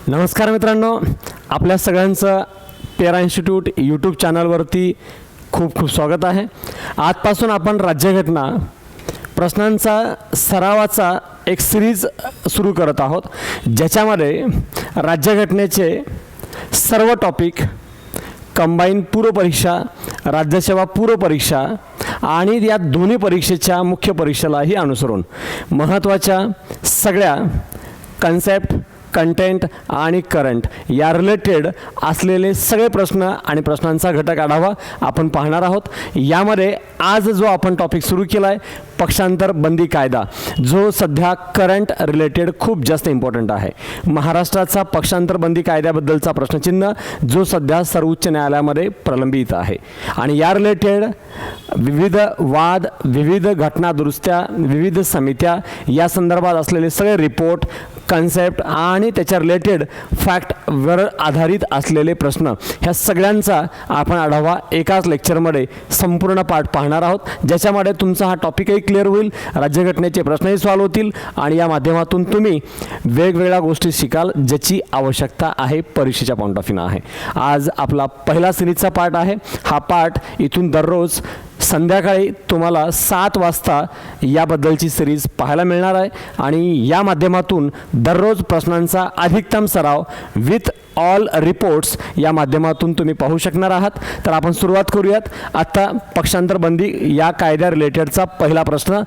नमस्कार मित्रांनो, आपल्या सगळ्यांचं पेरा इन्स्टिट्यूट यूट्यूब चॅनलवरती खूप खूप स्वागत आहे. आजपासून आपण राज्यघटना प्रश्नांचा सरावाचा एक सिरीज सुरू करत आहोत, ज्याच्यामध्ये राज्यघटनेचे सर्व टॉपिक, कंबाईन पूर्व परीक्षा, राज्यसेवा पूर्व परीक्षा आणि या दोन्ही परीक्षेच्या मुख्य परीक्षेलाही अनुसरून महत्त्वाच्या सगळ्या कन्सेप्ट, कंटेंट आणि करंट या रिलेटेड असलेले सगळे प्रश्न आणि प्रश्नांचा घटक आढावा आपण पाहणार आहोत. यामध्ये आज जो आपण टॉपिक सुरू केला आहे, पक्षांतर बंदी कायदा, जो सध्या करंट रिलेटेड खूप जास्त इम्पॉर्टंट आहे. महाराष्ट्राचा पक्षांतर बंदी कायद्याबद्दलचा प्रश्नचिन्ह जो सध्या सर्वोच्च न्यायालयामध्ये प्रलंबित आहे आणि या रिलेटेड विविध वाद, विविध घटना दुरुस्त्या, विविध समित्या, या संदर्भात असलेले सगळे रिपोर्ट, कन्सेप्ट आणि त्याच्या रिलेटेड फॅक्टवर आधारित असलेले प्रश्न, ह्या सगळ्यांचा आपण आढावा एकाच लेक्चरमध्ये संपूर्ण पाठ पाहणार आहोत, ज्याच्यामध्ये तुमचा हा टॉपिकही क्लिअर होईल, राज्यघटनेचे प्रश्नही सॉल्व्ह होतील आणि या माध्यमातून तुम्ही वेगवेगळ्या गोष्टी शिकाल ज्याची आवश्यकता आहे, परीक्षेच्या पॉईंट ऑफ व्ह्यूनं आहे. आज आपला पहिला सिरीजचा पाठ आहे. हा पाठ इथून दररोज संध्याकाळी तुम्हाला 7 वाजता याबद्दलची सिरीज पाहायला मिळणार आहे आणि या माध्यमातून दररोज प्रश्नांचा अधिकतम सराव विथ ऑल रिपोर्ट्स या माध्यमातून तुम्ही पाहू शकणार आहात. तर आपण सुरुवात करूयात. आता पक्षांतर बंदी या कायद्या रिलेटेडचा पहिला प्रश्न.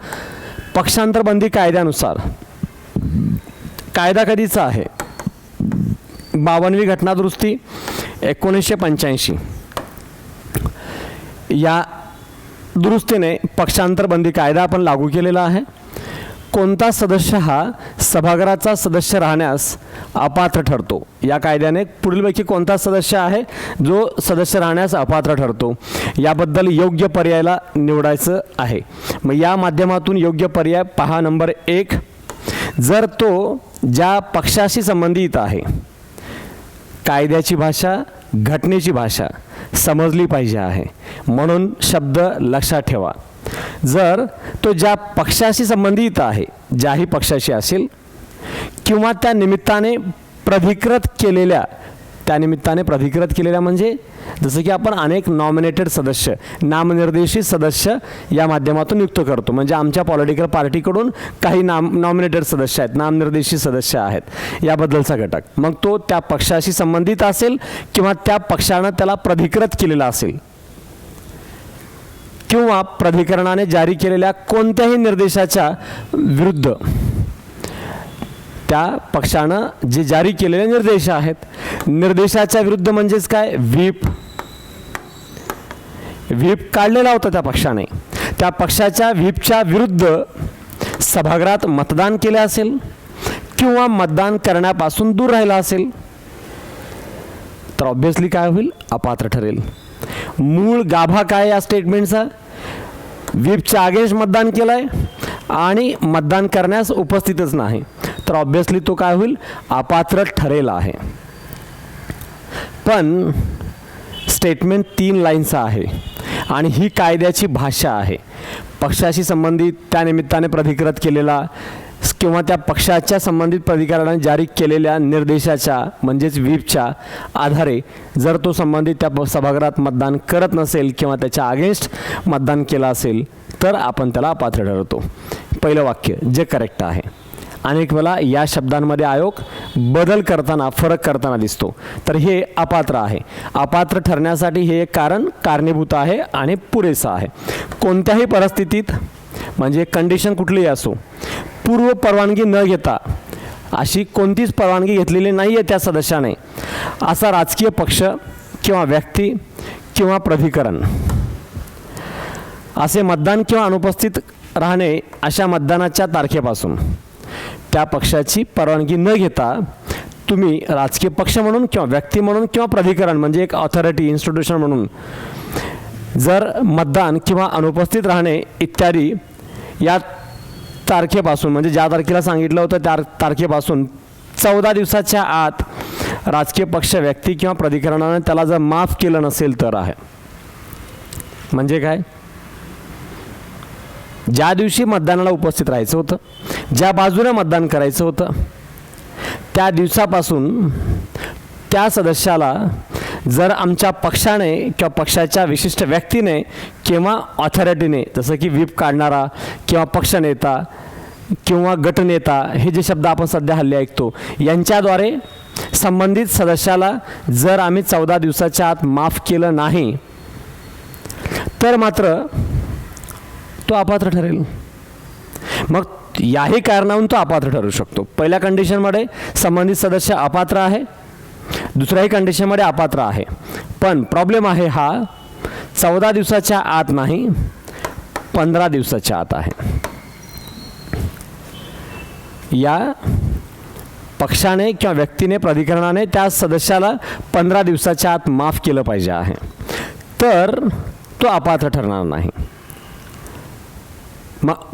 पक्षांतर बंदी कायद्यानुसार कायदा कधीचा आहे? 52वी घटना दुरुस्ती 1985 या दुरुस्तीने पक्षांतर बंदी कायदा आपण लागू केलेला आहे. कोणता सदस्य हा सभागृहाचा सदस्य राहण्यास अपात्र ठरतो? या कायद्याने पुढीलपैकी कोणता सदस्य आहे जो सदस्य राहण्यास अपात्र ठरतो? याबद्दल योग्य पर्यायाला निवडायचं आहे. मग या माध्यमातून योग्य पर्याय पहा. नंबर 1, जर तो ज्या पक्षाशी संबंधित आहे. कायद्याची भाषा, घटनेची भाषा समजली पाहिजे आहे, म्हणून शब्द लक्षात ठेवा. जर तो ज्या पक्षाशी संबंधित आहे, ज्याही पक्षाशी असेल, किंवा त्या निमित्ताने प्राधिकृत केलेल्या म्हणजे जसं की आपण अनेक नॉमिनेटेड सदस्य, नामनिर्देशित सदस्य या माध्यमातून नियुक्त करतो. म्हणजे आमच्या पॉलिटिकल पार्टीकडून काही नॉमिनेटेड सदस्य आहेत, नामनिर्देशित सदस्य आहेत, याबद्दलचा घटक. मग तो त्या पक्षाशी संबंधित असेल किंवा त्या पक्षानं त्याला प्राधिकृत केलेला असेल किंवा प्राधिकरणाने जारी केलेल्या कोणत्याही निर्देशाच्या विरुद्ध, त्या पक्षानं जे जारी केलेले निर्देश आहेत, निर्देशाच्या विरुद्ध म्हणजेच काय, व्हीप काढलेला होता त्या पक्षाने, त्या पक्षाच्या व्हीपच्या विरुद्ध सभागृहात मतदान केले असेल किंवा मतदान करण्यापासून दूर राहिला असेल, तर ऑब्व्हियसली काय होईल, अपात्र ठरेल. मूळ गाभा काय या स्टेटमेंटचा? व्हीपच्या अगेन्स्ट मतदान केलंय आणि मतदान करण्यास उपस्थितच नाही, तर ऑब्व्हियसली तो काय होईल, अपात्र ठरेल आहे. पण स्टेटमेंट 3 लाईनचा आहे आणि ही कायद्याची भाषा आहे. पक्षाशी संबंधित, त्या निमित्ताने प्राधिकृत केलेला किंवा त्या पक्षाच्या संबंधित प्राधिकरणाने जारी केलेल्या निर्देशाच्या म्हणजेच व्हीपच्या आधारे जर तो संबंधित त्या सभागृहात मतदान करत नसेल किंवा त्याच्या अगेन्स्ट मतदान केलं असेल, तर आपण त्याला अपात्र ठरवतो. पहिलं वाक्य जे करेक्ट आहे. अनेक वेळा या शब्दांमध्ये आयोग बदल करताना, फरक करताना दिसतो, तर हे अपात्र आहे. अपात्र ठरण्यासाठी हे एक कारण कारणीभूत आहे आणि पुरेसं आहे. कोणत्याही परिस्थितीत, म्हणजे कंडिशन कुठलीही असो, पूर्व परवानगी न घेता, अशी कोणतीच परवानगी घेतलेली नाही आहे त्या सदस्याने, असा राजकीय पक्ष किंवा व्यक्ती किंवा प्राधिकरण असे मतदान किंवा अनुपस्थित राहणे, अशा मतदानाच्या तारखेपासून त्या पक्षाची परवानगी न घेता तुम्ही राजकीय पक्ष म्हणून किंवा व्यक्ती म्हणून किंवा प्राधिकरण म्हणजे एक ऑथॉरिटी, इन्स्टिट्यूशन म्हणून जर मतदान किंवा अनुपस्थित राहणे इत्यादी या तारखेपासून, म्हणजे ज्या तारखेला सांगितलं होतं त्या तारखेपासून 14 दिवसाच्या आत राजकीय पक्ष, व्यक्ती किंवा प्राधिकरणाने त्याला जर माफ केलं नसेल तर आहे. म्हणजे काय, ज्या दिवशी मतदानाला उपस्थित राहायचं होतं, ज्या बाजूने मतदान करायचं होतं, त्या दिवसापासून त्या सदस्याला जर आमच्या पक्षाने किंवा पक्षाच्या विशिष्ट व्यक्तीने किंवा ऑथॉरिटीने, जसं की व्हीप काढणारा किंवा पक्षनेता किंवा गटनेता, हे जे शब्द आपण सध्या हल्ली ऐकतो, यांच्याद्वारे संबंधित सदस्याला जर आम्ही 14 दिवसाच्या आत माफ केलं नाही तर मात्र तो अपात्र ठरेल. मग याही कारणावरून तो अपात्र ठरू शकतो. पहिल्या कंडिशनमध्ये संबंधित सदस्य अपात्र आहे, दुसऱ्याही कंडिशनमध्ये अपात्र आहे. पण प्रॉब्लेम आहे हा 14 दिवसाच्या आत नाही, 15 दिवसाच्या आत आहे. या पक्षाने किंवा व्यक्तीने, प्राधिकरणाने त्या सदस्याला 15 दिवसाच्या आत माफ केलं पाहिजे आहे, तर तो अपात्र ठरणार नाही.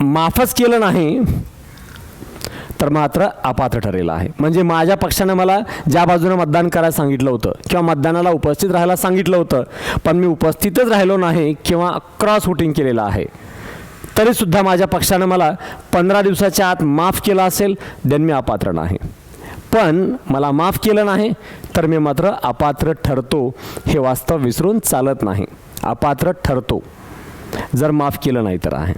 माफच केलं नाही तर मात्र अपात्र ठरलेला आहे. म्हणजे माझ्या पक्षाने मला ज्या बाजूने मतदान करायला सांगितलं होतं किंवा मतदानाला उपस्थित राहायला सांगितलं होतं, पण मी उपस्थितच राहिलो नाही किंवा क्रॉस वोटिंग केलेलं आहे, तरीसुद्धा माझ्या पक्षाने मला 15 दिवसाच्या आत माफ केलं असेल, देन मी अपात्र नाही. पण मला माफ केलं नाही तर मी मात्र अपात्र ठरतो. हे वास्तव विसरून चालत नाही. अपात्र ठरतो जर माफ केलं नाही तर आहे.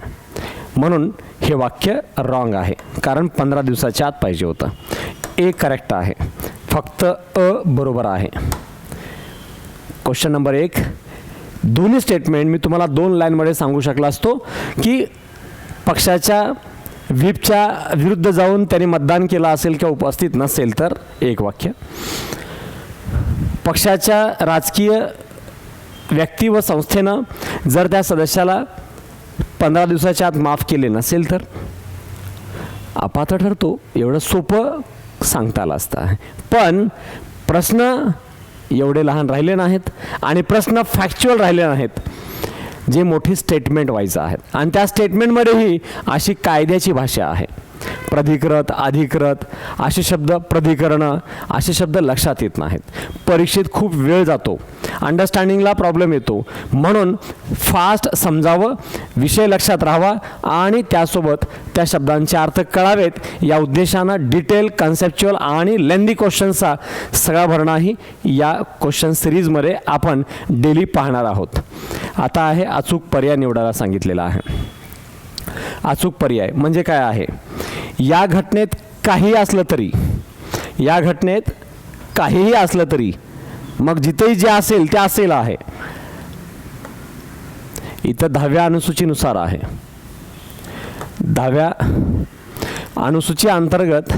म्हणून हे वाक्य रॉंग आहे, कारण 15 दिवसाच्या आत पाहिजे होतं. ए करेक्ट आहे, फक्त अ बरोबर आहे. क्वेश्चन नंबर 1, दोन्ही स्टेटमेंट मी तुम्हाला 2 लाईनमध्ये सांगू शकला असतो की पक्षाच्या व्हीपच्या विरुद्ध जाऊन त्यांनी मतदान केलं असेल किंवा उपस्थित नसेल तर एक वाक्य, पक्षाच्या राजकीय व्यक्ती व संस्थेनं जर त्या सदस्याला 15 दिवसाच्या आत माफ केले नसेल तर अपात्र ठरतो. एवढं सोपं सांगता आलं असतं. पण प्रश्न एवढे लहान राहिले नाहीत आणि प्रश्न फॅक्च्युअल राहिले नाहीत, जे मोठी स्टेटमेंट व्हायचं आहेत. आणि त्या स्टेटमेंटमध्येही अशी कायद्याची भाषा आहे. प्राधिकृत, अधिकृत असे शब्द, प्राधिकरणं असे शब्द लक्षात येत नाहीत. परीक्षेत खूप वेळ जातो, अंडरस्टँडिंगला प्रॉब्लेम येतो. म्हणून फास्ट समजावं, विषय लक्षात राहावा आणि त्यासोबत त्या शब्दांचे अर्थ कळावेत या उद्देशानं डिटेल, कन्सेप्च्युअल आणि लेंदी क्वेश्चन्सचा सगळा भरणाही या क्वेश्चन सिरीजमध्ये आपण डेली पाहणार आहोत. आता आहे अचूक पर्याय निवडायला सांगितलेला आहे. अचूक पर्याय म्हणजे काय आहे? या घटनेत काही असलं तरी, या घटनेत काहीही असलं तरी, मग जिथेही जे असेल ते असेल आहे. इथं 10व्या अनुसूचीनुसार आहे. 10व्या अनुसूची अंतर्गत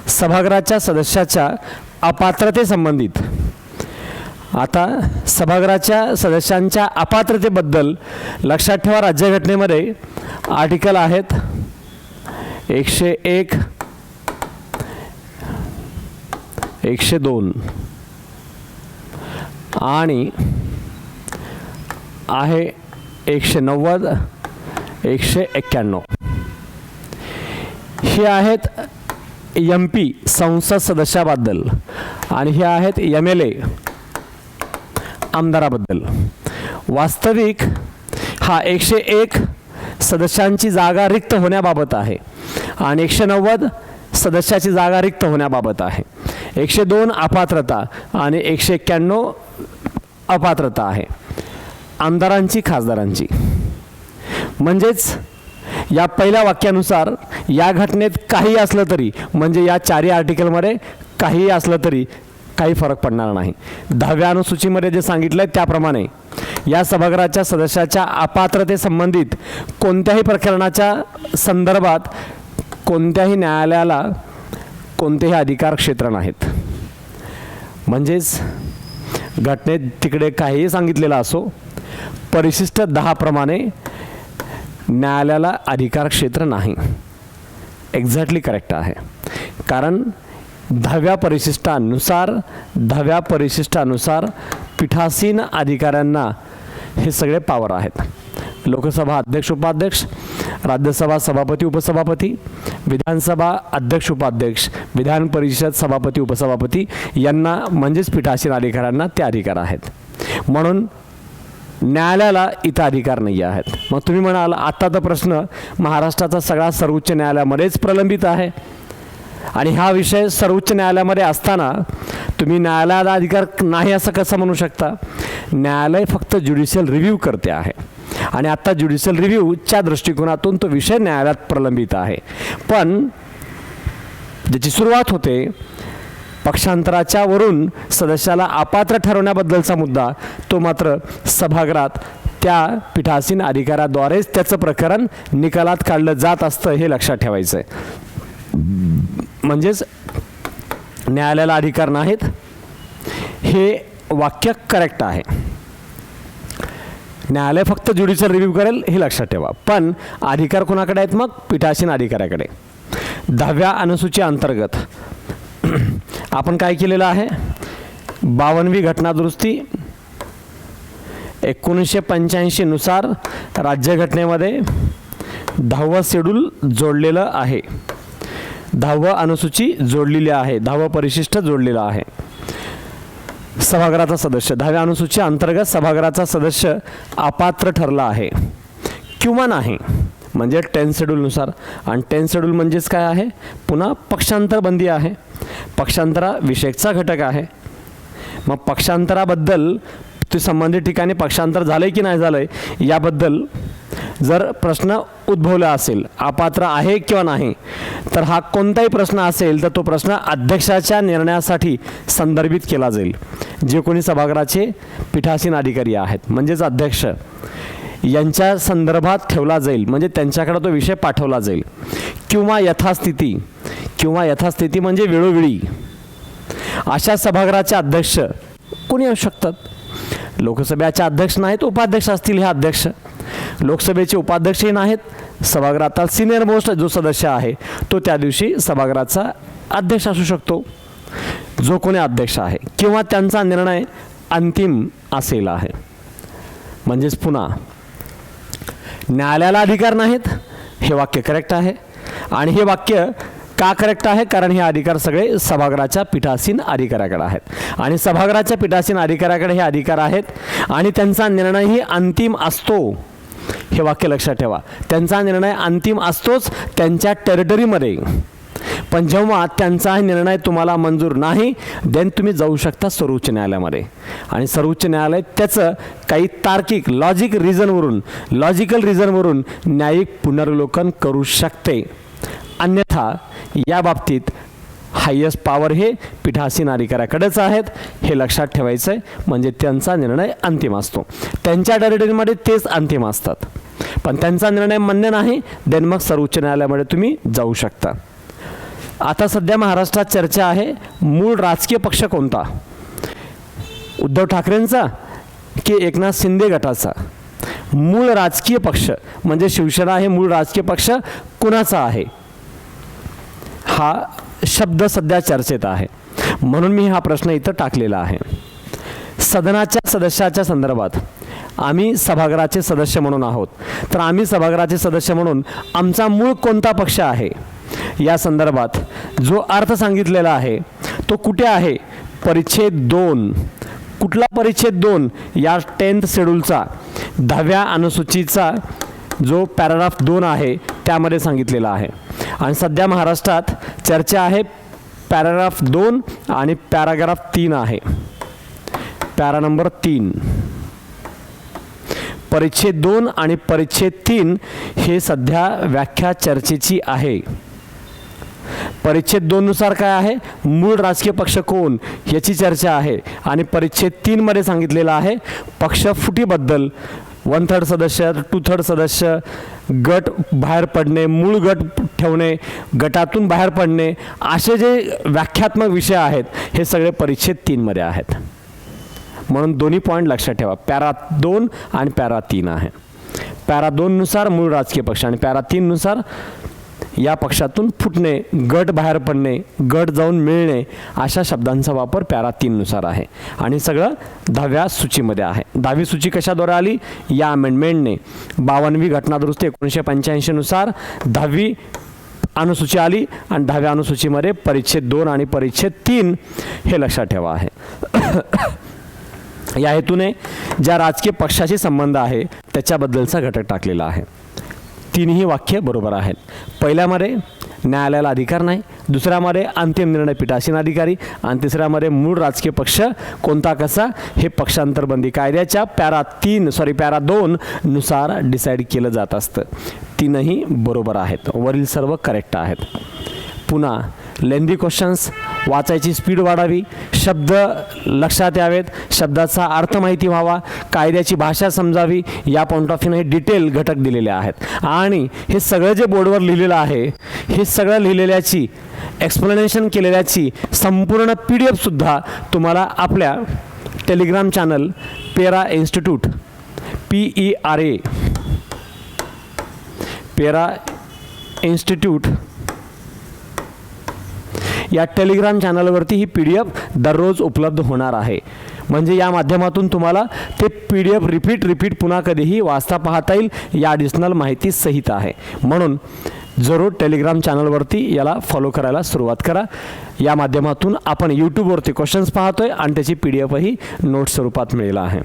सभागृहाच्या सदस्याच्या अपात्रतेसंबंधित. आता सभागृहाच्या सदस्यांच्या अपात्रतेबद्दल लक्षात ठेवा, राज्यघटनेमध्ये आर्टिकल आहेत 101, 102 आणि आहे 190, 191. हे आहेत MP संसद सदस्याबद्दल आणि हे आहेत MLA आमदाराबद्दल. वास्तविक हा 101 सदस्यांची जागा रिक्त होण्याबाबत आहे आणि 190 सदस्याची जागा रिक्त होण्याबाबत आहे. 102 अपात्रता आणि 191 अपात्रता आहे आमदारांची, खासदारांची. म्हणजेच या पहिल्या वाक्यानुसार या घटनेत काही असलं तरी, म्हणजे या 4 आर्टिकलमध्ये काही असलं तरी काही फरक पडणार नाही. 10व्या अनुसूचीमध्ये जे सांगितलं आहे त्याप्रमाणे या सभागृहाच्या सदस्याच्या अपात्रतेसंबंधित कोणत्याही प्रकरणाच्या संदर्भात कोणत्याही न्यायालयाला कोणतेही अधिकार क्षेत्र नाहीत. म्हणजेच घटनेत तिकडे काहीही सांगितलेलं असो, परिशिष्ट 10 प्रमाणे न्यायालयाला अधिकार क्षेत्र नाही. एक्झॅक्टली करेक्ट आहे, कारण 10व्या परिशिष्टानुसार पीठासीन अधिकाऱ्यांना हे सगळे पॉवर आहेत. लोकसभा अध्यक्ष उपाध्यक्ष, राज्यसभा सभापती उपसभापती, विधानसभा अध्यक्ष उपाध्यक्ष, विधान परिषद सभापती उपसभापती यांना म्हणजेच पीठासीन अधिकाऱ्यांना ते अधिकार आहेत. म्हणून न्यायालयाला इथं अधिकार नाही आहेत. मग तुम्ही म्हणाल आता तर प्रश्न महाराष्ट्राचा सगळा सर्वोच्च न्यायालयामध्येच प्रलंबित आहे. आणि हा विषय सर्वोच्च न्यायालयामध्ये असताना तुम्ही न्यायालयाला अधिकार नाही असं कसं म्हणू शकता? न्यायालय फक्त ज्युडिशियल रिव्ह्यू करते आहे आणि आता ज्युडिशियल रिव्ह्यूच्या दृष्टिकोनातून तो विषय न्यायालयात प्रलंबित आहे. पण ज्याची सुरुवात होते पक्षांतराच्या वरून सदस्याला अपात्र ठरवण्याबद्दलचा मुद्दा, तो मात्र सभागृहात त्या पीठासीन अधिकाऱ्याद्वारेच त्याचं प्रकरण निकालात काढलं जात असतं, हे लक्षात ठेवायचं आहे. म्हणजेच न्यायालयाला अधिकार नाहीत हे वाक्य करेक्ट आहे. न्यायालय फक्त ज्युडिशियल रिव्ह्यू करेल हे लक्षात ठेवा. पण अधिकार कोणाकडे आहेत? मग पीठासीन अधिकाऱ्याकडे. 10व्या अनुसूची अंतर्गत आपण काय केलेलं आहे? 52वी घटनादुरुस्ती 1985 नुसार राज्यघटनेमध्ये 10वं शेड्यूल जोडलेलं आहे. 10व अनुसूची जोडलेली आहे, 10वं परिशिष्ट जोडलेलं आहे. सभागृहाचा सदस्य 10व्या अनुसूची अंतर्गत सभागृहाचा सदस्य अपात्र ठरला आहे किंवा नाही, म्हणजे 10 शेड्यूलनुसार. आणि 10 शेड्यूल म्हणजेच काय आहे? पुन्हा पक्षांतर बंदी आहे, पक्षांतराविषयकचा घटक आहे. मग पक्षांतराबद्दल ते संबंधित ठिकाणी पक्षांतर झालं की नाही झालं याबद्दल जर प्रश्न उद्भवला असेल, अपात्र आहे किंवा नाही, तर हा कोणताही प्रश्न असेल तर तो प्रश्न अध्यक्षाच्या निर्णयासाठी संदर्भित केला जाईल. जे कोणी सभागृहाचे पीठासीन अधिकारी आहेत म्हणजेच अध्यक्ष यांच्या संदर्भात ठेवला जाईल, म्हणजे त्यांच्याकडे तो विषय पाठवला जाईल. किंवा यथास्थिती म्हणजे वेळोवेळी अशा सभागृहाचे अध्यक्ष कोणी असू शकतात? लोकसभेचे अध्यक्ष नाहीत, उपाध्यक्ष असतील हे अध्यक्ष. लोकसभेचे उपाध्यक्षही नाहीत, सभागृहाचा सिनियर मोस्ट जो सदस्य आहे तो त्या दिवशी सभागृहाचा अध्यक्ष असू शकतो, जो कोणी अध्यक्ष आहे, किंवा त्यांचा निर्णय अंतिम असेल आहे. म्हणजेच पुन्हा न्यायालयाला अधिकार नाहीत हे वाक्य करेक्ट आहे. आणि हे वाक्य का करेक्ट आहे? कारण हे अधिकार सगळे सभागृहाच्या पीठासीन अधिकाऱ्याकडे आहेत आणि सभागृहाच्या पीठासीन अधिकाऱ्याकडे हे अधिकार आहेत आणि त्यांचा निर्णयही अंतिम असतो. हे वाक्य लक्षात ठेवा. त्यांचा निर्णय अंतिम असतोच त्यांच्या टेरिटरीमध्ये. पण जेव्हा त्यांचा निर्णय तुम्हाला मंजूर नाही, देन तुम्ही जाऊ शकता सर्वोच्च न्यायालयामध्ये आणि सर्वोच्च न्यायालय त्याचं काही तार्किक लॉजिकल रिझनवरून न्यायिक पुनर्वलोकन करू शकते. अन्यथा या बाबतीत हायेस्ट पॉवर हे पीठासीन अधिकाऱ्याकडेच आहेत, हे लक्षात ठेवायचं आहे. म्हणजे त्यांचा निर्णय अंतिम असतो, त्यांच्या टेरिटरीमध्ये तेच अंतिम असतात. पण त्यांचा निर्णय मान्य नाही, देन मग सर्वोच्च न्यायालयामध्ये तुम्ही जाऊ शकता. आता सध्या महाराष्ट्रात चर्चा आहे, मूळ राजकीय पक्ष कोणता? उद्धव ठाकरेंचा की एकनाथ शिंदे गटाचा? मूळ राजकीय पक्ष म्हणजे शिवसेना हे मूळ राजकीय पक्ष कुणाचा आहे? हा शब्द सध्या चर्चेत आहे, म्हणून मी हा प्रश्न इथं टाकलेला आहे. सदनाच्या सदस्याच्या संदर्भात आम्ही सभागृहाचे सदस्य म्हणून आहोत, तर आम्ही सभागृहाचे सदस्य म्हणून आमचा मूळ कोणता पक्ष आहे या संदर्भात जो अर्थ सांगितलेला आहे तो कुठे आहे? परिच्छेद 2. कुठला परिच्छेद 2? या 10th शेड्यूलचा 10व्या अनुसूचीचा जो पॅराग्राफ 2 आहे त्यामध्ये सांगितलेला आहे. आणि सध्या महाराष्ट्रात चर्चा आहे पॅराग्राफ 2 आणि पॅराग्राफ 3 आहे. पॅरा नंबर 3, परिच्छेद 2 आणि परिच्छेद 3 हे सध्या व्याख्या चर्चेची आहे. परिच्छेद 2 नुसार काय आहे? मूळ राजकीय पक्ष कोण याची चर्चा आहे. आणि परिच्छेद 3 मध्ये सांगितलेलं आहे पक्ष फुटीबद्दल 1/3 सदस्य, 2/3 सदस्य, गट बाहेर पडणे, मूळ गट ठेवणे, गटातून बाहेर पडणे, असे जे व्याख्यात्मक विषय आहेत हे सगळे परिच्छेद 3 मध्ये आहेत. म्हणून दोन्ही पॉईंट लक्षात ठेवा. पॅरा 2 आणि पॅरा 3 आहे. पॅरा 2 नुसार मूळ राजकीय पक्ष आणि पॅरा 3 नुसार या पक्षातून फुटणे, गट बाहेर पडणे, गट जाऊन मिळणे अशा शब्दांचा वापर पॅरा 3 नुसार आहे. आणि सगळं 10व्या सूचीमध्ये आहे. 10वी सूची कशाद्वारे आली? या अमेंडमेंटने 52वी घटनादुरुस्ती 1985 नुसार 10वी अनुसूची आली आणि 10व्या अनुसूचीमध्ये परिच्छेद 2 आणि परिच्छेद 3 हे लक्षात ठेवा आहे. या हेतूने ज्या राजकीय पक्षाशी संबंध आहे त्याच्याबद्दलचा घटक टाकलेला आहे. तिन्ही वाक्य बरोबर आहेत. पहिल्यामध्ये न्यायालयाला अधिकार नाही, दुसऱ्यामध्ये अंतिम निर्णय पीठासीन अधिकारी आणि तिसऱ्यामध्ये मूळ राजकीय पक्ष कोणता कसा हे पक्षांतरबंदी कायद्याच्या पॅरा 2 नुसार डिसाईड केलं जात असतं. तीनही बरोबर आहेत, वरील सर्व करेक्ट आहेत. पुन्हा लेंदी क्वेश्चन्स, वाचायची स्पीड वाढावी, शब्द लक्षात यावेत, शब्दाचा अर्थ माहिती व्हावा, कायद्याची भाषा समजावी, या पॉईंट ऑफ व्ह्यूने हे डिटेल घटक दिलेले आहेत. आणि हे सगळं जे बोर्डवर लिहिलेलं आहे, हे सगळं लिहिलेल्याची एक्सप्लेनेशन केलेल्याची संपूर्ण PDF सुद्धा तुम्हाला आपल्या टेलिग्राम चॅनल पेरा इन्स्टिट्यूट PERA पेरा इन्स्टिट्यूट या टेलिग्राम चॅनलवरती ही PDF दररोज उपलब्ध होणार आहे. म्हणजे या माध्यमातून तुम्हाला ते PDF रिपीट पुन्हा कधीही वाचता पाहता येईल. या ॲडिशनल माहिती सहित आहे. म्हणून जरूर टेलिग्राम चॅनलवरती याला फॉलो करायला सुरुवात करा. या माध्यमातून आपण यूट्यूबवरती क्वेश्चन्स पाहतोय आणि त्याची PDFही नोट स्वरूपात मिळेल आहे.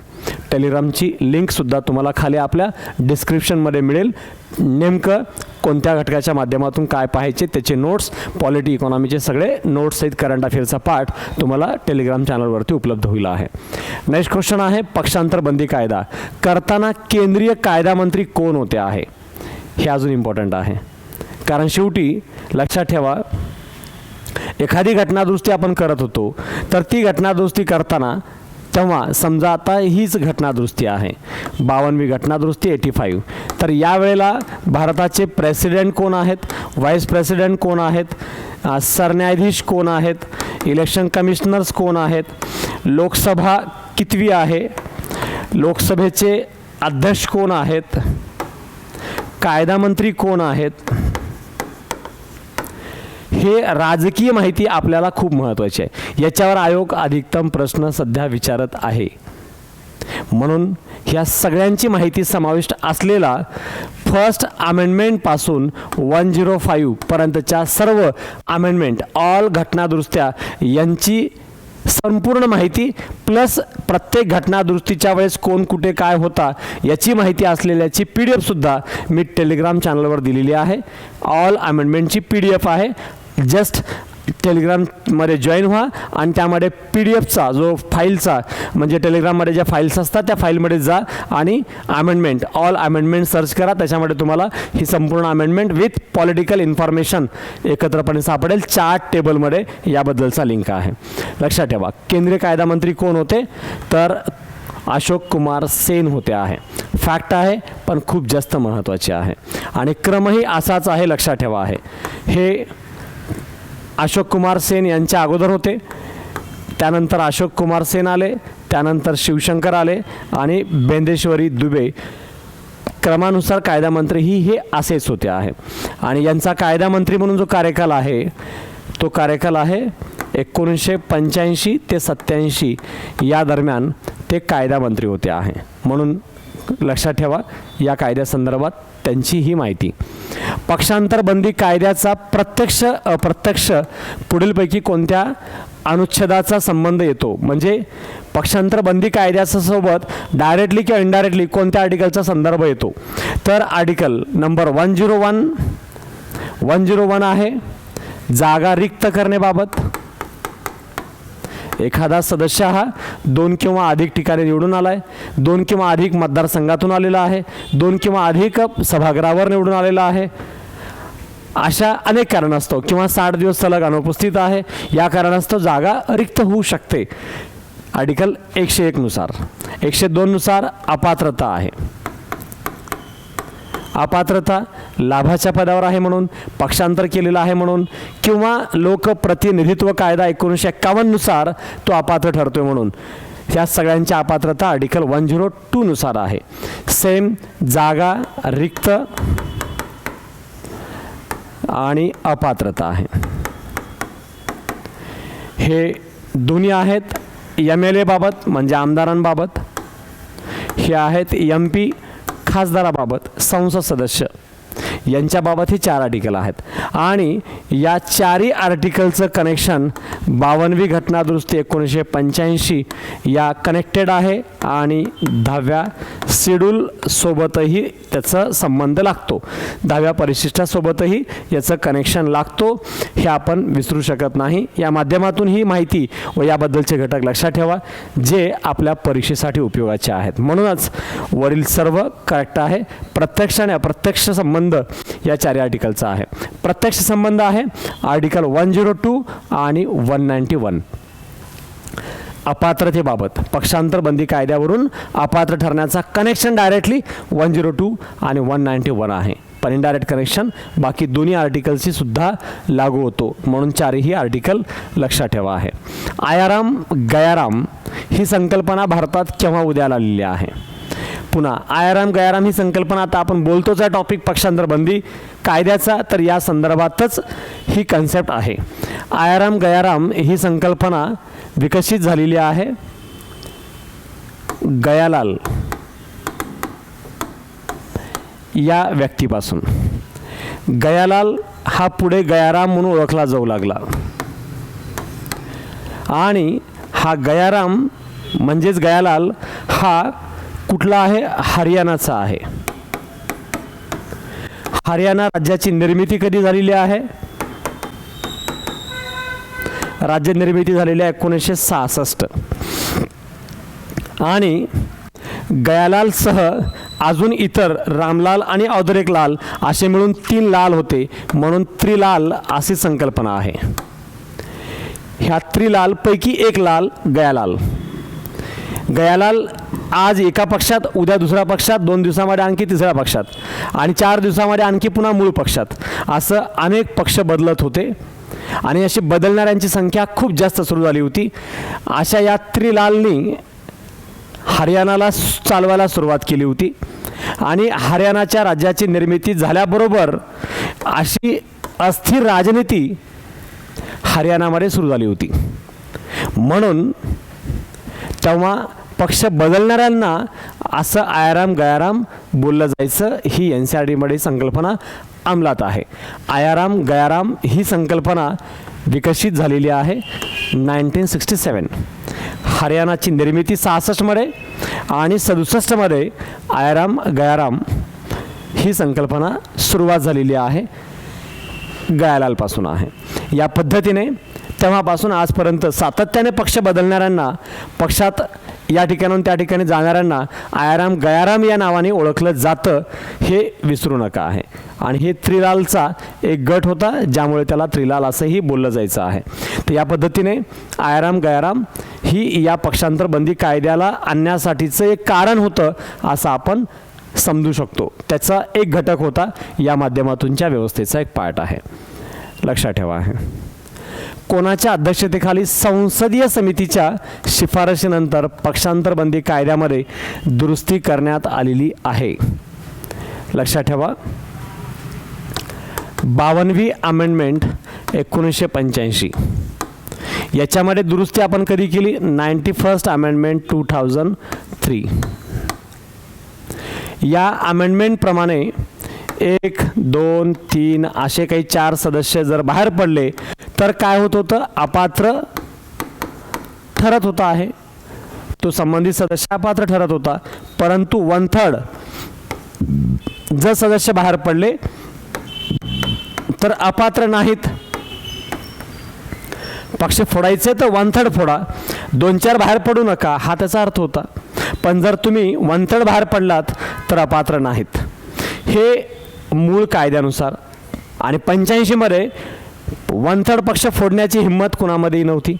टेलिग्रामची लिंकसुद्धा तुम्हाला खाली आपल्या डिस्क्रिप्शनमध्ये मिळेल. नेमकं कोणत्या घटकाच्या माध्यमातून काय पाहायचे त्याचे नोट्स, पॉलिटी इकॉनॉमीचे सगळे नोट्स सहित करंट अफेअरचा पार्ट तुम्हाला टेलिग्राम चॅनलवरती उपलब्ध होईल आहे. नेक्स्ट क्वेश्चन आहे पक्षांतर बंदी कायदा करताना केंद्रीय कायदा मंत्री कोण होते आहे. हे अजून इम्पॉर्टंट आहे, कारण शेवटी लक्षात ठेवा, एखादी घटनादुरुस्ती आपण करत होतो तर ती घटनादुरुस्ती करताना तेव्हा समजा आता हीच घटनादुरुस्ती आहे 52वी घटनादुरुस्ती 85, तर यावेळेला भारताचे प्रेसिडेंट कोण आहेत, व्हाईस प्रेसिडेंट कोण आहेत, सरन्यायाधीश कोण आहेत, इलेक्शन कमिशनर्स कोण आहेत, लोकसभा कितवी आहे, लोकसभेचे अध्यक्ष कोण आहेत, कायदा मंत्री कोण आहेत, हे राजकीय माहिती आपल्याला खूप महत्त्वाची आहे. याच्यावर आयोग अधिकतम प्रश्न सध्या विचारत आहे. म्हणून ह्या सगळ्यांची माहिती समाविष्ट असलेला फर्स्ट अमेंडमेंटपासून 105 पर्यंतच्या सर्व अमेंडमेंट, ऑल घटनादुरुस्त्या यांची संपूर्ण माहिती प्लस प्रत्येक घटनादुरुस्तीच्या वेळेस कोण कुठे काय होता याची माहिती असलेल्याची PDF सुद्धा मी टेलिग्राम चॅनलवर दिलेली आहे. ऑल अमेंडमेंटची PDF आहे. जस्ट टेलिग्राममध्ये जॉईन व्हा आणि त्यामध्ये PDFचा जो फाईलचा म्हणजे टेलिग्राममध्ये ज्या फाईल्स असतात त्या फाईलमध्ये जा आणि अमेंडमेंट, ऑल अमेंडमेंट सर्च करा. त्याच्यामध्ये तुम्हाला ही संपूर्ण अमेंडमेंट विथ पॉलिटिकल इन्फॉर्मेशन एकत्रपणे सापडेल. चार्ट टेबलमध्ये याबद्दलचा लिंक आहे. लक्षात ठेवा, केंद्रीय कायदा मंत्री कोण होते तर अशोक कुमार सेन होते आहे. फॅक्ट आहे पण खूप जास्त महत्त्वाचे आहे आणि क्रमही असाच आहे, लक्षात ठेवा आहे. हे अशोक कुमार सेन यांच्या अगोदर होते, त्यानंतर अशोक कुमार सेन आले, त्यानंतर शिवशंकर आले आणि बेंदेश्वरी दुबे. क्रमानुसार कायदा मंत्री हे असेच होते आहे. आणि यांचा कायदा मंत्री म्हणून जो कार्यकाल आहे तो कार्यकाल आहे 1985 ते 87 या दरम्यान ते कायदा मंत्री होते आहे. म्हणून लक्षात ठेवा या कायद्यासंदर्भात त्यांची ही माहिती. पक्षांतर बंदी कायद्याचा प्रत्यक्ष अप्रत्यक्ष पुढीलपैकी कोणत्या अनुच्छेदाचा संबंध येतो. म्हणजे पक्षांतर बंदी कायद्याच्या सोबत डायरेक्टली किंवा इनडायरेक्टली कोणत्या आर्टिकलचा संदर्भ येतो तर आर्टिकल नंबर 101 आहे जागा रिक्त करण्याबाबत. एखादा सदस्य हा 2 किंवा अधिक ठिकाणी निवडून आलाय, 2 किंवा अधिक मतदारसंघातून आलेला आहे, 2 किंवा अधिक सभागृहावर निवडून आलेला आहे, अशा अनेक कारणास्तव किंवा 60 दिवस सलग अनुपस्थित आहे, या कारणास्तव जागा रिक्त होऊ शकते. आर्टिकल 101 नुसार. 102 नुसार अपात्रता आहे. अपात्रता लाभाच्या पदावर आहे म्हणून, पक्षांतर केलेलं आहे म्हणून, किंवा लोकप्रतिनिधित्व कायदा 1951 नुसार तो अपात्र ठरतोय म्हणून. या सगळ्यांच्या अपात्रता आर्टिकल 102 नुसार आहे. सेम जागा रिक्त आणि अपात्रता आहे. हे दोन्ही आहेत MLA बाबत म्हणजे आमदारांबाबत, हे आहेत MP खासदाराबाबत, संसद सदस्य यांच्याबाबत ही 4 आर्टिकल आहेत. आणि या 4ही आर्टिकलचं कनेक्शन 52वी घटनादुरुस्ती 1985 या कनेक्टेड आहे आणि 10व्या शेड्यूल सोबतही त्याचा संबंध लागतो, 10व्या परिशिष्टासोबतही याचं कनेक्शन लागतो, हे आपण विसरू शकत नाही. या माध्यमातून ही माहिती व याबद्दलचे घटक लक्षात ठेवा जे आपल्या परीक्षेसाठी उपयोगाचे आहेत. म्हणूनच वरील सर्व करेक्ट आहे. प्रत्यक्ष आणि अप्रत्यक्ष संबंध या 4 आर्टिकलचा आहे. प्रत्यक्ष संबंध आहे आर्टिकल 102 आणि 191. अपात्रतेबाबत पक्षांतर बंदी कायद्यावरून अपात्र ठरण्याचा कनेक्शन डायरेक्टली 102 आणि 191 आहे, पण इनडायरेक्ट कनेक्शन बाकी दोन्ही आर्टिकलशी सुद्धा लागू होतो. म्हणून 4ही आर्टिकल लक्षात ठेवा आहे. आयाराम गयाराम ही संकल्पना भारतात केव्हा उदयाला आलेली आहे? पुन्हा आयाराम गयाराम ही संकल्पना आता आपण बोलतोच आहे टॉपिक पक्षांतर बंदी कायद्याचा, तर या संदर्भातच ही कन्सेप्ट आहे. आयाराम गयाराम ही संकल्पना विकसित झालेली आहे गयालाल या व्यक्तीपासून. गयालाल हा पुढे गयाराम म्हणून ओळखला जाऊ लागला आणि हा गयाराम म्हणजेच गयालाल हा कुठला आहे? हरियाणाचा आहे. हरियाणा राज्याची निर्मिती कधी झालेली आहे? राज्य निर्मिती झालेली आहे 1966 आणि गयालालसह अजून इतर रामलाल आणि औदरेकलाल असे मिळून 3 लाल होते, म्हणून त्रिलाल अशी संकल्पना आहे. ह्या त्रिलाल पैकी एक लाल गयालाल. गयालाल आज एका पक्षात, उद्या दुसऱ्या पक्षात, 2 दिवसामध्ये आणखी तिसऱ्या पक्षात आणि 4 दिवसामध्ये आणखी पुन्हा मूळ पक्षात, असं अनेक पक्ष बदलत होते आणि अशी बदलणाऱ्यांची संख्या खूप जास्त सुरू झाली होती. अशा या त्रिलालनी हरियाणाला चालवायला सुरुवात केली होती आणि हरियाणाच्या राज्याची निर्मिती झाल्याबरोबर अशी अस्थिर राजनीती हरियाणामध्ये सुरू झाली होती. म्हणून तेव्हा पक्ष बदलणाऱ्यांना असं आयाराम गयाराम बोललं जायचं. ही NCERTमध्ये संकल्पना अंमलात आहे. आयाराम गयाराम ही संकल्पना विकसित झालेली आहे 1967. हरियाणाची निर्मिती 66मध्ये आणि 67मध्ये आयाराम गयाराम ही संकल्पना सुरुवात झालेली आहे, गयालालपासून आहे. या पद्धतीने तेव्हापासून आजपर्यंत सातत्याने पक्ष बदलणाऱ्यांना, पक्षात या ठिकाणाहून त्या ठिकाणी जाणाऱ्यांना आयाराम गयाराम या नावाने ओळखलं जातं, हे विसरू नका आहे. आणि हे त्रिलालचा एक गट होता ज्यामुळे त्याला त्रिलाल असंही बोललं जायचं आहे. तर या पद्धतीने आयाराम गयाराम ही या पक्षांतर बंदी कायद्याला आणण्यासाठीचं एक कारण होतं असं आपण समजू शकतो. त्याचा एक घटक होता, या माध्यमातूनच्या व्यवस्थेचा एक पार्ट आहे, लक्षात ठेवा आहे. कोणाच्या अध्यक्षतेखाली संसदीय समितीच्या शिफारशीनंतर पक्षांतर बंदी कायद्यामध्ये दुरुस्ती करण्यात आलेली आहे? लक्षात ठेवा, 52वी अमेंडमेंट 1985. याच्यामध्ये दुरुस्ती आपण कधी केली? 91st amendment 2003. या अमेंडमेंटप्रमाणे 1, 2, 3 असे काही 4 सदस्य जर बाहेर पडले तर काय होत होतं? अपात्र ठरत होता आहे, तो संबंधित सदस्य अपात्र ठरत होता. परंतु 1/3 जर सदस्य बाहेर पडले तर अपात्र नाहीत. पक्ष फोडायचे तर 1/3 फोडा, 2-4 बाहेर पडू नका, हा त्याचा अर्थ होता. पण जर तुम्ही 1/3 बाहेर पडलात तर अपात्र नाहीत, हे मूळ कायद्यानुसार. आणि 85मध्ये 1/3 पक्ष फोडण्याची हिंमत कुणामध्येही नव्हती,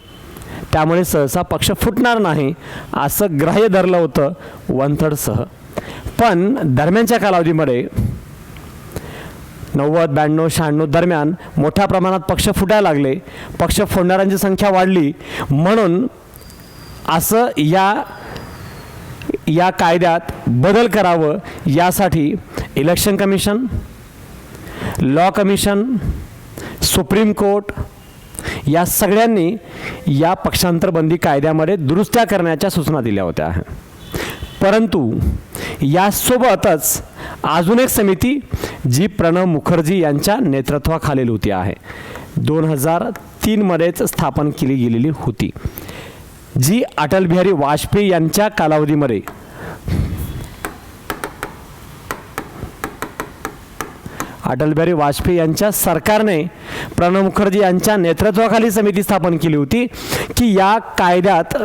त्यामुळे सहसा पक्ष फुटणार नाही असं ग्राह्य धरलं होतं 1/3 सह. पण दरम्यानच्या कालावधीमध्ये 90, 92, 96 दरम्यान मोठ्या प्रमाणात पक्ष फुटायला लागले, पक्ष फोडणाऱ्यांची संख्या वाढली. म्हणून असं या कायद्यात बदल करावं यासाठी election commission, law commission, supreme court या सगळ्यांनी या पक्षांतर बंदी कायद्यामध्ये दुरुस्त्या करण्याच्या सूचना दिल्या होत्या. परंतु यासोबतच अजून एक समिती जी प्रणव मुखर्जी यांच्या नेतृत्वाखालील होती आहे, 2003 मध्येच स्थापन केली गेलेली होती, जी अटल बिहारी वाजपेयी यांच्या कालावधीमध्ये अटल बिहारी वाजपेयी यांच्या सरकारने प्रणव मुखर्जी यांच्या नेतृत्वाखाली समिती स्थापन केली होती की या कायद्यात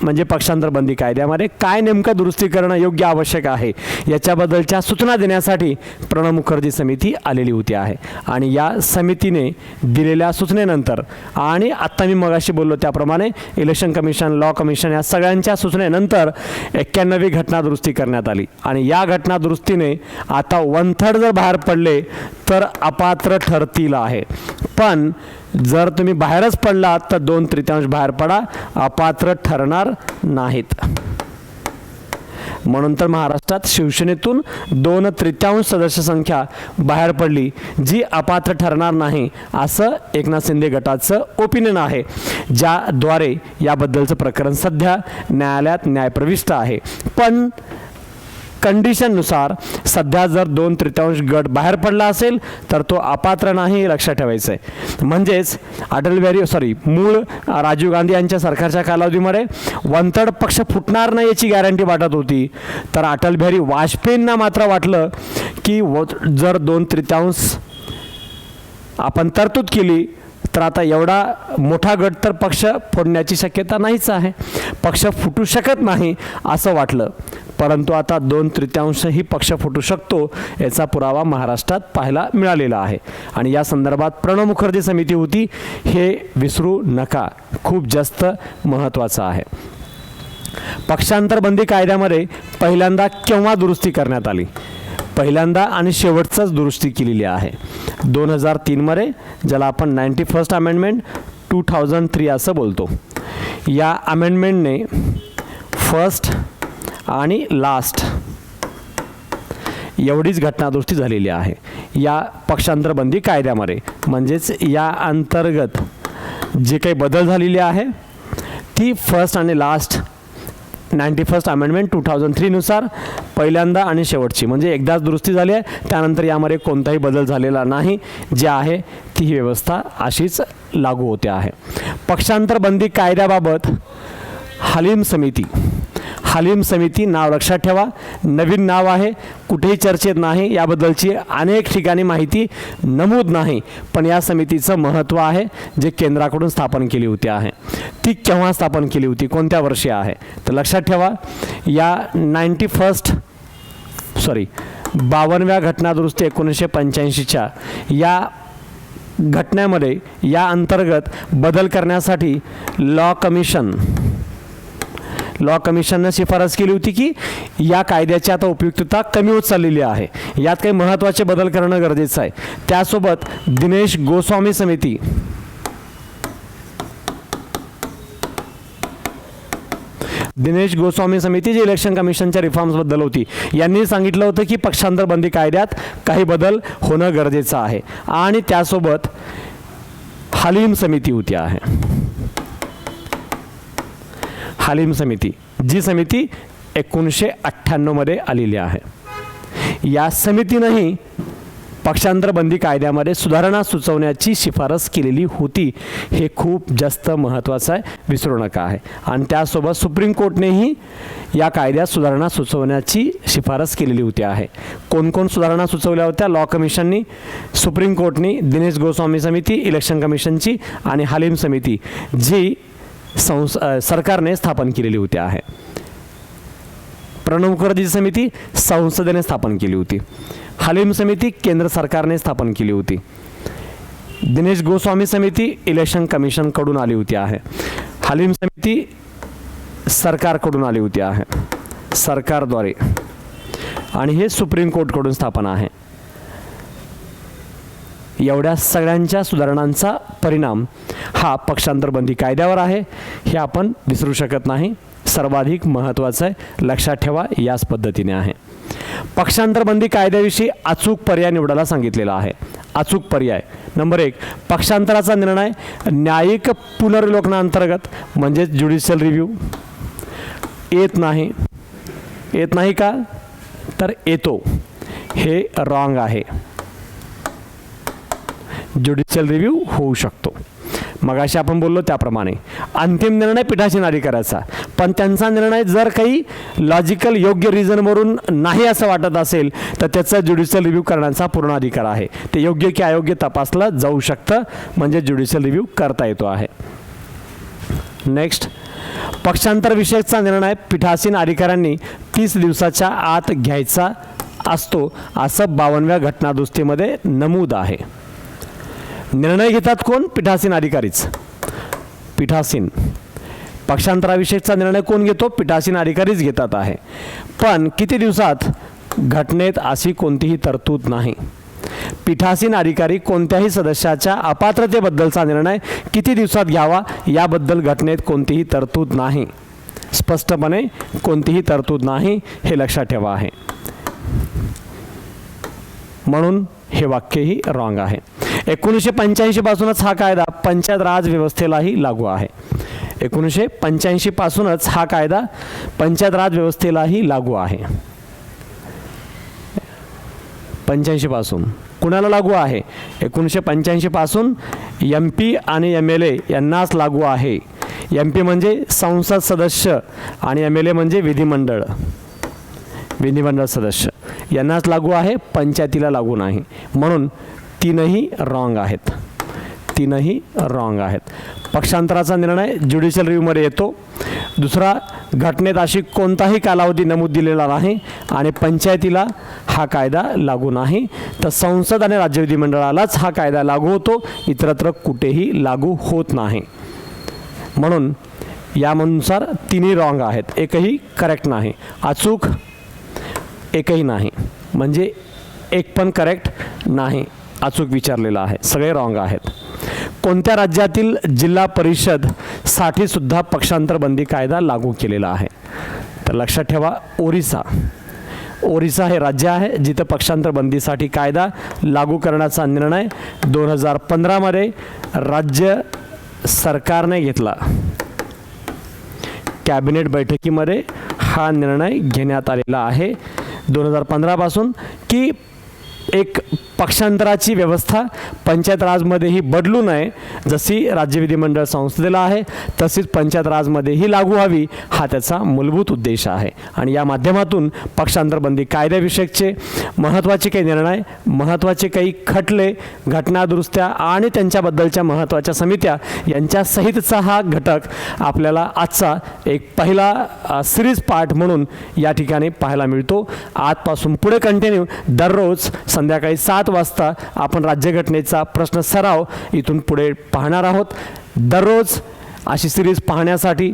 म्हणजे पक्षांतर बंदी कायद्यामध्ये काय नेमकं दुरुस्ती करणं योग्य आवश्यक आहे याच्याबद्दलच्या सूचना देण्यासाठी प्रणव मुखर्जी समिती आलेली होती आहे. आणि या समितीने दिलेल्या सूचनेनंतर आणि आत्ता मी मगाशी बोललो त्याप्रमाणे इलेक्शन कमिशन, लॉ कमिशन या सगळ्यांच्या सूचनेनंतर 91वी घटना दुरुस्ती करण्यात आली. आणि या घटना दुरुस्तीने आता 1/3 जर बाहेर पडले तर अपात्र ठरतील आहे. पण जर तुम्ही बाहेरच पडलात तर 2/3 बाहेर पडा, अपात्र ठरणार नाहीत. म्हणून तर महाराष्ट्रात शिवसेनेतून 2/3 सदस्य संख्या बाहेर पडली जी अपात्र ठरणार नाही असं एकनाथ शिंदे गटाचं ओपिनियन आहे, ज्याद्वारे याबद्दलचं प्रकरण सध्या न्यायालयात न्यायप्रविष्ट आहे. पण कंडिशननुसार सध्या जर 2/3 गट बाहेर पडला असेल तर तो अपात्र नाही, लक्षात ठेवायचं आहे. म्हणजेच मूळ राजीव गांधी यांच्या सरकारच्या कालावधीमध्ये 1/3 पक्ष फुटणार नाही याची गॅरंटी वाटत होती. तर अटल बिहारी वाजपेयींना मात्र वाटलं की जर 2/3 आपण तरतूद केली तर आता एवढा मोठा गट तर पक्ष फोडण्याची शक्यता नाहीच आहे, पक्ष फुटू शकत नाही असं वाटलं. परंतु आता 2/3 ही पक्ष फुटू शकतो याचा पुरावा महाराष्ट्रात पाहायला मिळालेला आहे. आणि या संदर्भात प्रणव मुखर्जी समिती होती हे विसरू नका, खूप जास्त महत्त्वाचं आहे. पक्षांतर बंदी कायद्यामध्ये पहिल्यांदा केव्हा दुरुस्ती करण्यात आली? पहिल्यांदा आणि शेवटचंच दुरुस्ती केलेली आहे 2003 मध्ये, ज्याला आपण 91st अमेंडमेंट 2003 असं बोलतो. या अमेंडमेंटने फर्स्ट आणि लास्ट एवढीच घटना दुरुस्ती झालेली आहे या पक्षांतर बंदी कायद्यामध्ये. म्हणजेच या अंतर्गत जे काही बदल झालेले आहे ती फर्स्ट आणि लास्ट 91st अमेंडमेंट 2003 नुसार पहिल्यांदा आणि शेवटची म्हणजे एकदाच दुरुस्ती झाली आहे. त्यानंतर यामध्ये कोणताही बदल झालेला नाही, जे आहे ती ही व्यवस्था अशीच लागू होते आहे. पक्षांतर बंदी कायद्याबाबत हलीम समिती नाव लक्षात ठेवा, नवीन नाव आहे, कुठेही चर्चेत नाही, याबद्दलची अनेक ठिकाणी माहिती नमूद नाही. पण या समितीचं महत्त्व आहे जे केंद्राकडून स्थापन केली होती आहे. ती केव्हा स्थापन केली होती, कोणत्या वर्षी आहे तर लक्षात ठेवा, या 52व्या घटना दुरुस्ती 1985च्या या घटनेमध्ये या अंतर्गत बदल करण्यासाठी लॉ कमिशननं शिफारस केली होती की या कायद्याची आता उपयुक्तता कमी होत चाललेली आहे, यात काही महत्त्वाचे बदल करणं गरजेचं आहे. त्यासोबत दिनेश गोस्वामी समिती जी इलेक्शन कमिशनच्या रिफॉर्म्सबद्दल होती, यांनी सांगितलं होतं की पक्षांतर बंदी कायद्यात काही बदल होणं गरजेचं आहे. आणि त्यासोबत हलीम समिती होती आहे, हलीम समिती, जी समिती 1998 मध्ये आलेली आहे. या समितीनंही पक्षांतर बंदी कायद्यामध्ये सुधारणा सुचवण्याची शिफारस केलेली होती, हे खूप जास्त महत्त्वाचं आहे, विसरू नका आहे. आणि त्यासोबत सुप्रीम कोर्टनेही या कायद्यात सुधारणा सुचवण्याची शिफारस केलेली होती आहे. कोण सुधारणा सुचवल्या होत्या? लॉ कमिशननी, सुप्रीम कोर्टनी, दिनेश गोस्वामी समिती, इलेक्शन कमिशनची आणि हलीम समिती जी सरकारने स्थापन केलेली होती आहे. प्रणव मुखर्जी समिती संसदेने स्थापन केली होती, हलीम समिती केंद्र सरकारने स्थापन केली होती, दिनेश गोस्वामी समिती इलेक्शन कमिशनकडून आली होती आहे, हलीम समिती सरकारकडून आली होती आहे, सरकारद्वारे, आणि हे सुप्रीम कोर्टकडून स्थापन आहे. एवढ्या सगळ्यांच्या सुधारणांचा परिणाम हा पक्षांतर बंदी कायद्यावर आहे, हे आपण विसरू शकत नाही, सर्वाधिक महत्त्वाचं आहे, लक्षात ठेवा. याच पद्धतीने आहे. पक्षांतर बंदी कायद्याविषयी अचूक पर्याय निवडायला सांगितलेला आहे. अचूक पर्याय नंबर 1, पक्षांतराचा निर्णय न्यायिक पुनर्विलोकनाअंतर्गत म्हणजेच ज्युडिशियल रिव्ह्यू येत नाही का तर येतो, हे रॉंग आहे. ज्युडिशियल रिव्ह्यू होऊ शकतो. मगाशी आपण बोललो त्याप्रमाणे अंतिम निर्णय पीठासीन अधिकाऱ्याचा, पण त्यांचा निर्णय जर काही लॉजिकल योग्य रिझनवरून नाही असं वाटत असेल तर त्याचा ज्युडिशियल रिव्ह्यू करण्याचा पूर्ण अधिकार आहे. ते योग्य की अयोग्य तपासलं जाऊ शकतं, म्हणजे ज्युडिशियल रिव्ह्यू करता येतो आहे. नेक्स्ट, पक्षांतर विषयकचा निर्णय पीठासीन अधिकाऱ्यांनी 30 दिवसाच्या आत घ्यायचा असतो असं 52व्या घटनादुरुस्तीमध्ये नमूद आहे. निर्णय घेतात कोण? पीठासीन अधिकारीच. पीठासीन पक्षांतराविषयीचा निर्णय कोण घेतो? पीठासीन अधिकारीच घेतात आहे. पण किती दिवसात? घटनेत अशी कोणतीही तरतूद नाही. पीठासीन अधिकारी कोणत्याही सदस्याच्या अपात्रतेबद्दलचा निर्णय किती दिवसात घ्यावा याबद्दल घटनेत कोणतीही तरतूद नाही. स्पष्टपणे कोणतीही तरतूद नाही, हे लक्षात ठेवा आहे. म्हणून हे वाक्यही रॉंग आहे. 1985 पासूनच हा कायदा पंचायत राज व्यवस्थेलाही लागू आहे. 1985 पासूनच हा कायदा पंचायत राज व्यवस्थेलाही लागू आहे. 85 पासून कुणाला लागू आहे? 1985 पासून MP आणि MLA यांनाच लागू आहे. MP म्हणजे संसद सदस्य आणि MLA म्हणजे विधिमंडळ सदस्य यांनाच लागू आहे, पंचायतीला लागू नाही. म्हणून तीनही रॉंग आहेत. पक्षांतराचा निर्णय ज्युडिशियल रिव्ह्यूमध्ये येतो. दुसरा, घटनेत अशी कोणताही कालावधी नमूद दिलेला नाही आणि पंचायतीला हा कायदा लागू नाही. तर संसद आणि राज्य विधिमंडळालाच हा कायदा लागू होतो, इतरत्र कुठेही लागू होत नाही. म्हणून यानुसार तिन्ही रॉंग आहेत. एकही करेक्ट नाही. अचूक एकही नाही, म्हणजे एक पण करेक्ट नाही. अचूक विचारलेला आहे. सगळे रॉंग आहेत. कोणत्या राज्यातील जिल्हा परिषद साठी सुद्धा पक्षांतर बंदी कायदा लागू केलेला आहे? तर लक्षात ठेवा, ओरिसा हे राज्य आहे जिथं पक्षांतर बंदीसाठी कायदा लागू करण्याचा निर्णय 2015 मध्ये राज्य सरकारने घेतला. कॅबिनेट बैठकीमध्ये हा निर्णय घेण्यात आलेला आहे 2015 पासून की एक पक्षांतराची व्यवस्था पंचायत राजमध्येही बदलू नये. जशी राज्य विधिमंडळ संसदेला आहे तशीच पंचायत राजमध्येही लागू व्हावी, हा त्याचा मूलभूत उद्देश आहे. आणि या माध्यमातून पक्षांतरबंदी कायद्याविषयकचे महत्त्वाचे काही निर्णय, महत्त्वाचे काही खटले, घटनादुरुस्त्या आणि त्यांच्याबद्दलच्या महत्त्वाच्या समित्या यांच्या सहितचा हा घटक आपल्याला आजचा एक पहिला सिरीज पार्ट म्हणून या ठिकाणी पाहायला मिळतो. आजपासून पुढे कंटिन्यू दररोज संध्याकाळी 7 वाजता आपण राज्यघटनेचा प्रश्न सराव इथून पुढे पाहणार आहोत. दररोज अशी सिरीज पाहण्यासाठी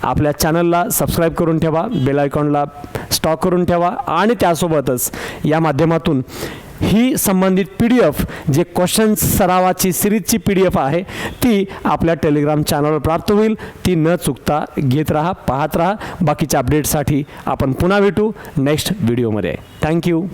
आपल्या चॅनलला सबस्क्राईब करून ठेवा, बेल आयकॉनला स्टॉक करून ठेवा आणि त्यासोबतच या माध्यमातून ही संबंधित PDF जे क्वेश्चन सरावाची सिरीजची PDF आहे ती आपल्या टेलिग्राम चॅनलवर प्राप्त होईल. ती न चुकता घेत राहा, पाहत राहा. बाकीच्या अपडेटसाठी आपण पुन्हा भेटू नेक्स्ट व्हिडिओमध्ये. थँक्यू.